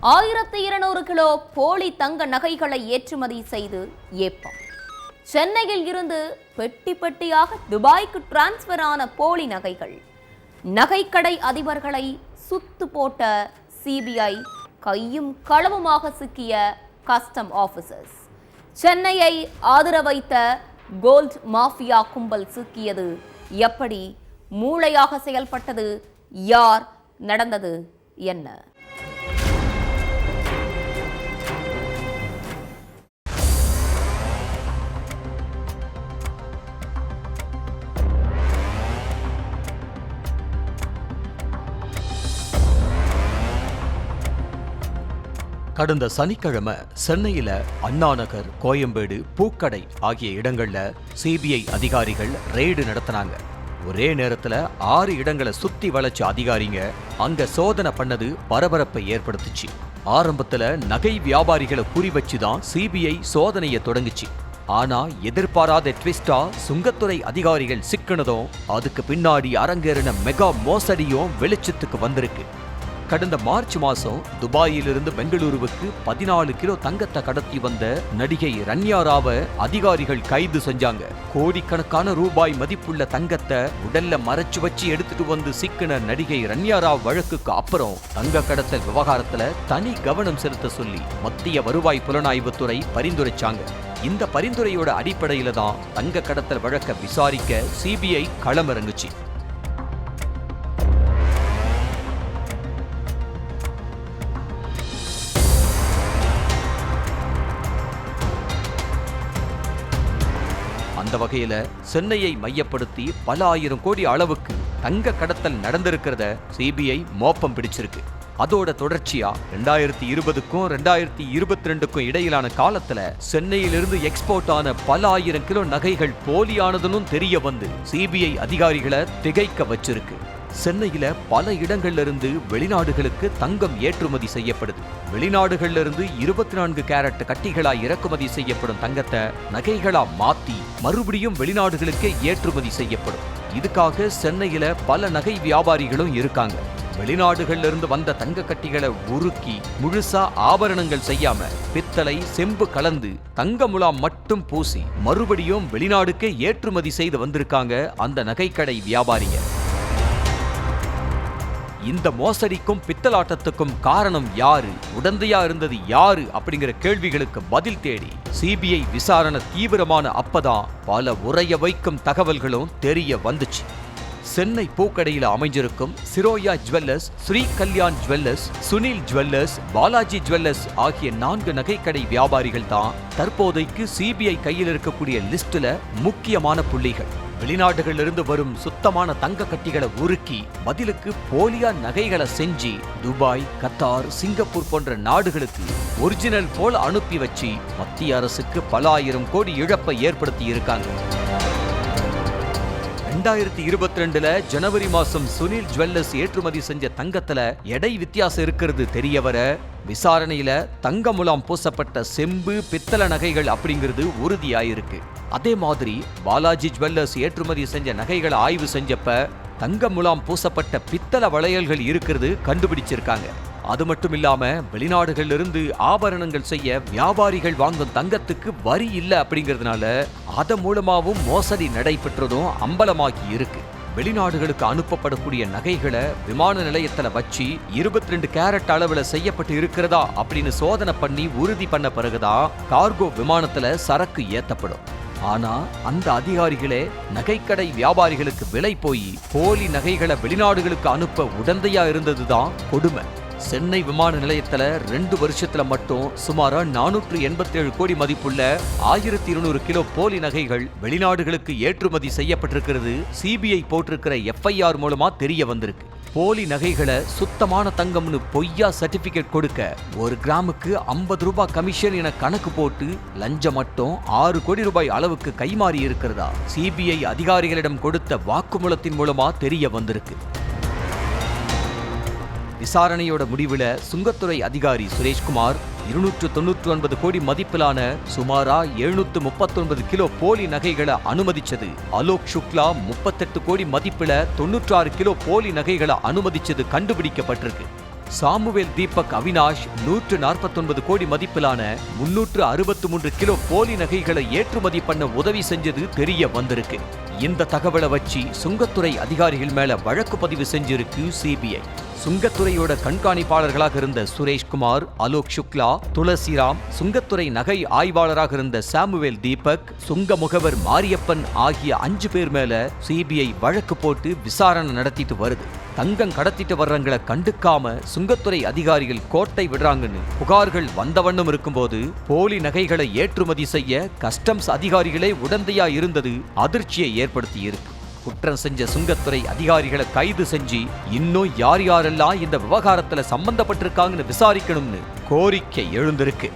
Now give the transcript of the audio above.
1200 kilo போலி தங்க நகைகளை ஏற்றுமதி செய்து ஏப்பம். சென்னையில் இருந்து பெட்டி பெட்டியாக துபாய்க்கு டிரான்ஸ்பர் ஆன போலி நகைகள். நகைக்கடை அதிபர்களை சுத்து போட்ட சிபிஐ, கையும் களவுமாக சிக்கிய கஸ்டம் ஆபீசர்ஸ். சென்னையை ஆதர வைத்த கோல்ட் மாஃபியா கும்பல் சிக்கியது எப்படி? மூளையாக செயல்பட்டது யார்? நடந்தது என்ன? கடந்த சனிக்கிழமை சென்னையில அண்ணா நகர், கோயம்பேடு, பூக்கடை ஆகிய இடங்கள்ல சிபிஐ அதிகாரிகள் ரெய்டு நடத்தினாங்க. ஒரே நேரத்துல 6 இடங்களை சுத்தி வளைச்ச அதிகாரிங்க அங்க சோதனை பண்ணது பரபரப்பை ஏற்படுத்துச்சு. ஆரம்பத்துல நகை வியாபாரிகளை குறி வச்சுதான் சிபிஐ சோதனையை தொடங்குச்சு. ஆனா எதிர்பாராத ட்விஸ்டா சுங்கத்துறை அதிகாரிகள் சிக்கினதும் அதுக்கு பின்னாடி அரங்கேறின மெகா மோசடியும் வெளிச்சத்துக்கு வந்திருக்கு. கடந்த மார்ச் மாசம் துபாயிலிருந்து பெங்களூருவுக்கு 14 கிலோ தங்கத்தை கடத்தி வந்த நடிகை ரன்யா ராவை அதிகாரிகள் கைது செஞ்சாங்க. கோடிக்கணக்கான ரூபாய் மதிப்புள்ள தங்கத்தை உடல்ல மறைச்சு வச்சு எடுத்துட்டு வந்து சிக்கின நடிகை ரன்யா ராவ் வழக்குக்கு அப்புறம் தங்க கடத்தல் விவகாரத்துல தனி கவனம் செலுத்த சொல்லி மத்திய வருவாய் புலனாய்வுத்துறை பரிந்துரைச்சாங்க. இந்த பரிந்துரையோட அடிப்படையில தான் தங்க கடத்தல் வழக்கை விசாரிக்க சிபிஐ களமிறங்குச்சு. அந்த வகையில சென்னையை மையப்படுத்தி பல ஆயிரம் கோடி அளவுக்கு தங்க கடத்தல் நடந்திருக்கிறத சிபிஐ மோப்பம் பிடிச்சிருக்கு. அதோட தொடர்ச்சியா 2020க்கும் 2022க்கும் இடையிலான காலத்துல சென்னையிலிருந்து எக்ஸ்போர்ட் ஆன பல ஆயிரம் கிலோ நகைகள் போலியானதுன்னு தெரிய வந்து சிபிஐ அதிகாரிகளை திகைக்க வச்சிருக்கு. சென்னையில பல இடங்கள்ல இருந்து வெளிநாடுகளுக்கு தங்கம் ஏற்றுமதி செய்யப்படுது. வெளிநாடுகள்ல இருந்து 24 கேரட் கட்டிகளா இறக்குமதி செய்யப்படும் தங்கத்தை நகைகளா மாத்தி மறுபடியும் வெளிநாடுகளுக்கே ஏற்றுமதி செய்யப்படும். இதுக்காக சென்னையில பல நகை வியாபாரிகளும் இருக்காங்க. வெளிநாடுகள்ல இருந்து வந்த தங்க கட்டிகளை உருக்கி முழுசா ஆபரணங்கள் செய்யாம பித்தளை, செம்பு கலந்து தங்க முலாம் மட்டும் பூசி மறுபடியும் வெளிநாடுக்கே ஏற்றுமதி செய்து வந்திருக்காங்க அந்த நகைக்கடை வியாபாரிங்க. இந்த மோசடிக்கும் பித்தலாட்டத்துக்கும் காரணம் யாரு, உடந்தையா இருந்தது யாரு அப்படிங்கிற கேள்விகளுக்கு பதில் தேடி சிபிஐ விசாரணை தீவிரமான அப்பதான் பல உறைய வைக்கும் தகவல்களும் தெரிய வந்துச்சு. சென்னை பூக்கடையில் அமைஞ்சிருக்கும் Siroya jewellers, Shri Kalyan jewellers, Sunil jewellers, Balaji jewellers ஆகிய 4 நகைக்கடை வியாபாரிகள் தான் தற்போதைக்கு சிபிஐ கையில் இருக்கக்கூடிய லிஸ்ட்ல முக்கியமான புள்ளிகள். வெளிநாடுகளிலிருந்து வரும் சுத்தமான தங்க கட்டிகளை உருக்கி பதிலுக்கு போலியா நகைகளை செஞ்சு துபாய், கத்தார், சிங்கப்பூர் போன்ற நாடுகளுக்கு ஒரிஜினல் போல அனுப்பி வச்சு மத்திய அரசுக்கு பல ஆயிரம் கோடி இழப்பை ஏற்படுத்தி இருக்காங்க. 2022ல ஜனவரி மாசம் சுனில் ஜுவல்லர்ஸ் ஏற்றுமதி செஞ்ச தங்கத்துல எடை வித்தியாசம் இருக்கிறது தெரிய வர விசாரணையில தங்க முலாம் பூசப்பட்ட செம்பு, பித்தள நகைகள் அப்படிங்கிறது உறுதியாயிருக்கு. அதே மாதிரி பாலாஜி ஜுவல்லர்ஸ் ஏற்றுமதி செஞ்ச நகைகளை ஆய்வு செஞ்சப்ப தங்க முலாம் பூசப்பட்ட பித்தள வளையல்கள் இருக்கிறது கண்டுபிடிச்சிருக்காங்க. அது மட்டும் இல்லாம வெளிநாடுகள்ல இருந்து ஆபரணங்கள் செய்ய வியாபாரிகள் வாங்கும் தங்கத்துக்கு வரி இல்ல அப்படிங்கிறதுனால அதன் மூலமாவும் மோசடி நடைபெற்றதும் அம்பலமாகி இருக்கு. வெளிநாடுகளுக்கு அனுப்பப்படக்கூடிய நகைகளை விமான நிலையத்துல வச்சு 22 கேரட் அளவுல செய்யப்பட்டு இருக்கிறதா அப்படின்னு சோதனை பண்ணி உறுதி பண்ண பிறகுதான் கார்கோ விமானத்துல சரக்கு ஏத்தப்படும். ஆனா அந்த அதிகாரிகளே நகைக்கடை வியாபாரிகளுக்கு விலை போய் போலி நகைகளை வெளிநாடுகளுக்கு அனுப்ப உடந்தையா இருந்ததுதான் கொடுமை. சென்னை விமான நிலையத்துல 2 வருஷத்துல மட்டும் சுமாரா 487 கோடி மதிப்புள்ள 1200 கிலோ போலி நகைகள் வெளிநாடுகளுக்கு ஏற்றுமதி செய்யப்பட்டிருக்கிறது சிபிஐ போட்டிருக்கிற எஃப்ஐஆர் மூலமா தெரிய வந்திருக்கு. போலி நகைகளை சுத்தமான தங்கம்னு பொய்யா சர்டிபிகேட் கொடுக்க 1 கிராமுக்கு 50 ரூபாய் கமிஷன் என கணக்கு போட்டு லஞ்சம் மட்டும் 6 கோடி ரூபாய் அளவுக்கு கைமாறி இருக்கிறதா சிபிஐ அதிகாரிகளிடம் கொடுத்த வாக்குமூலத்தின் மூலமா தெரிய வந்திருக்கு. விசாரணையோட முடிவுல சுங்கத்துறை அதிகாரி சுரேஷ்குமார் 299 கோடி மதிப்பிலான சுமாரா 739 கிலோ போலி நகைகளை அனுமதிச்சது, அலோக் சுக்லா 38 கோடி மதிப்பில 96 கிலோ போலி நகைகளை அனுமதிச்சது கண்டுபிடிக்கப்பட்டிருக்கு. சாமுவேல் தீபக் அவினாஷ் 149 கோடி மதிப்பிலான 363 கிலோ போலி நகைகளை ஏற்றுமதி பண்ண உதவி செஞ்சது தெரிய வந்திருக்கு. இந்த தகவலை வச்சு சுங்கத்துறை அதிகாரிகள் மேல வழக்கு பதிவு செஞ்சிருக்கு சிபிஐ. சுங்கத்துறையோட கண்காணிப்பாளர்களாக இருந்த சுரேஷ்குமார், அலோக் சுக்லா, துளசிராம், சுங்கத்துறை நகை ஆய்வாளராக இருந்த சாமுவேல் தீபக், சுங்க முகவர் மாரியப்பன் ஆகிய 5 பேர் மேல சிபிஐ வழக்கு போட்டு விசாரணை நடத்திட்டு வருது. தங்கம் கடத்திட்டு வர்றவங்களை கண்டுக்காம சுங்கத்துறை அதிகாரிகள் கோட்டை விடுறாங்கன்னு புகார்கள் வந்தவண்ணம் இருக்கும்போது போலி நகைகளை ஏற்றுமதி செய்ய கஸ்டம்ஸ் அதிகாரிகளே உடந்தையா இருந்தது அதிர்ச்சியை ஏற்படுத்தி இருக்கு. குற்றம் செஞ்ச சுங்கத்துறை அதிகாரிகளை கைது செஞ்சு இன்னும் யாரெல்லாம் இந்த விவகாரத்துல சம்பந்தப்பட்டிருக்காங்கன்னு விசாரிக்கணும்னு கோரிக்கை எழுந்திருக்கு.